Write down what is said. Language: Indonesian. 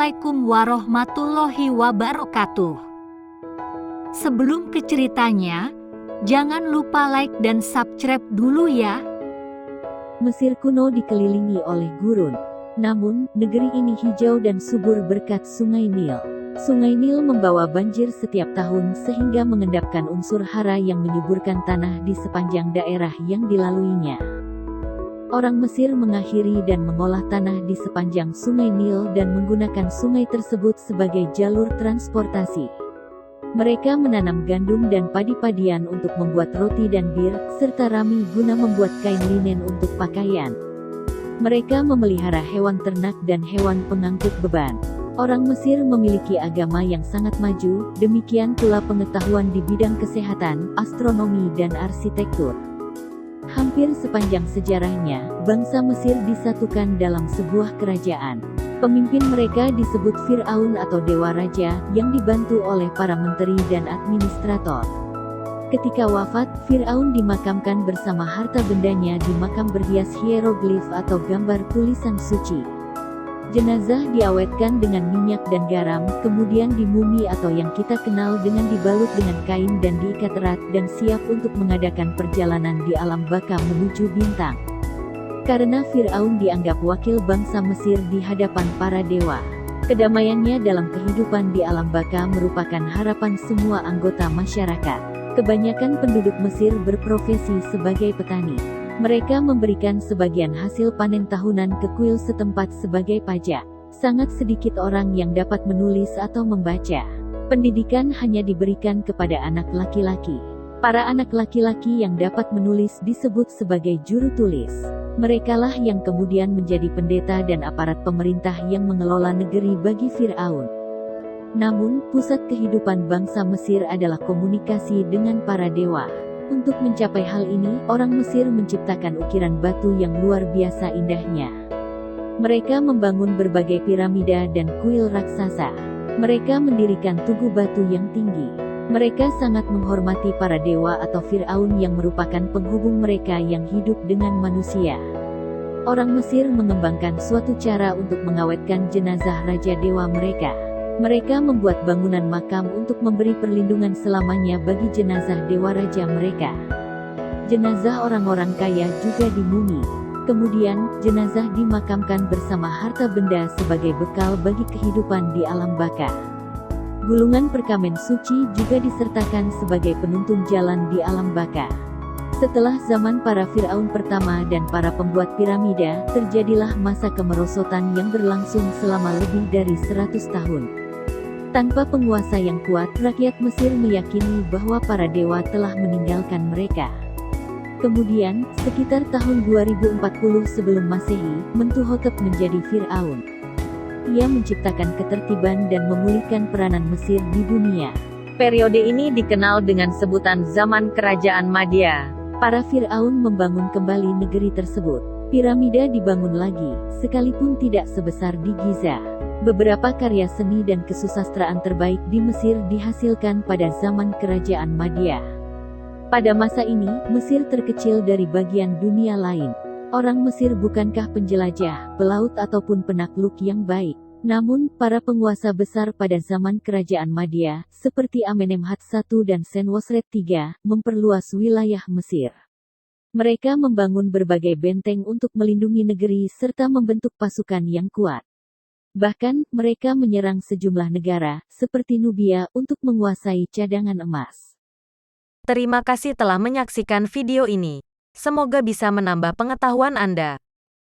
Assalamualaikum warahmatullahi wabarakatuh. Sebelum ke ceritanya, jangan lupa like dan subscribe dulu ya. Mesir kuno dikelilingi oleh gurun. Namun, negeri ini hijau dan subur berkat Sungai Nil. Sungai Nil membawa banjir setiap tahun sehingga mengendapkan unsur hara yang menyuburkan tanah di sepanjang daerah yang dilaluinya. Orang Mesir mengakhiri dan mengolah tanah di sepanjang Sungai Nil dan menggunakan sungai tersebut sebagai jalur transportasi. Mereka menanam gandum dan padi-padian untuk membuat roti dan bir, serta rami guna membuat kain linen untuk pakaian. Mereka memelihara hewan ternak dan hewan pengangkut beban. Orang Mesir memiliki agama yang sangat maju, demikian pula pengetahuan di bidang kesehatan, astronomi dan arsitektur. Hampir sepanjang sejarahnya, bangsa Mesir disatukan dalam sebuah kerajaan. Pemimpin mereka disebut Fir'aun atau Dewa Raja, yang dibantu oleh para menteri dan administrator. Ketika wafat, Fir'aun dimakamkan bersama harta bendanya di makam berhias hieroglif atau gambar tulisan suci. Jenazah diawetkan dengan minyak dan garam, kemudian dimumi atau yang kita kenal dengan dibalut dengan kain dan diikat erat dan siap untuk mengadakan perjalanan di alam baka menuju bintang. Karena Fir'aun dianggap wakil bangsa Mesir di hadapan para dewa. Kedamaiannya dalam kehidupan di alam baka merupakan harapan semua anggota masyarakat. Kebanyakan penduduk Mesir berprofesi sebagai petani. Mereka memberikan sebagian hasil panen tahunan ke kuil setempat sebagai pajak. Sangat sedikit orang yang dapat menulis atau membaca. Pendidikan hanya diberikan kepada anak laki-laki. Para anak laki-laki yang dapat menulis disebut sebagai juru tulis. Merekalah yang kemudian menjadi pendeta dan aparat pemerintah yang mengelola negeri bagi Fir'aun. Namun, pusat kehidupan bangsa Mesir adalah komunikasi dengan para dewa. Untuk mencapai hal ini, orang Mesir menciptakan ukiran batu yang luar biasa indahnya. Mereka membangun berbagai piramida dan kuil raksasa. Mereka mendirikan tugu batu yang tinggi. Mereka sangat menghormati para dewa atau Fir'aun yang merupakan penghubung mereka yang hidup dengan manusia. Orang Mesir mengembangkan suatu cara untuk mengawetkan jenazah raja dewa mereka. Mereka membuat bangunan makam untuk memberi perlindungan selamanya bagi jenazah dewa raja mereka. Jenazah orang-orang kaya juga dimumi. Kemudian, jenazah dimakamkan bersama harta benda sebagai bekal bagi kehidupan di alam baka. Gulungan perkamen suci juga disertakan sebagai penuntun jalan di alam baka. Setelah zaman para Fir'aun pertama dan para pembuat piramida, terjadilah masa kemerosotan yang berlangsung selama lebih dari 100 tahun. Tanpa penguasa yang kuat, rakyat Mesir meyakini bahwa para dewa telah meninggalkan mereka. Kemudian, sekitar tahun 2040 sebelum Masehi, Mentuhotep menjadi Fir'aun. Ia menciptakan ketertiban dan memulihkan peranan Mesir di dunia. Periode ini dikenal dengan sebutan Zaman Kerajaan Madia. Para Fir'aun membangun kembali negeri tersebut. Piramida dibangun lagi, sekalipun tidak sebesar di Giza. Beberapa karya seni dan kesusastraan terbaik di Mesir dihasilkan pada zaman Kerajaan Madia. Pada masa ini, Mesir terkecil dari bagian dunia lain. Orang Mesir bukankah penjelajah, pelaut ataupun penakluk yang baik. Namun, para penguasa besar pada zaman Kerajaan Madia, seperti Amenemhat I dan Senwosret III, memperluas wilayah Mesir. Mereka membangun berbagai benteng untuk melindungi negeri serta membentuk pasukan yang kuat. Bahkan, mereka menyerang sejumlah negara, seperti Nubia, untuk menguasai cadangan emas. Terima kasih telah menyaksikan video ini. Semoga bisa menambah pengetahuan Anda.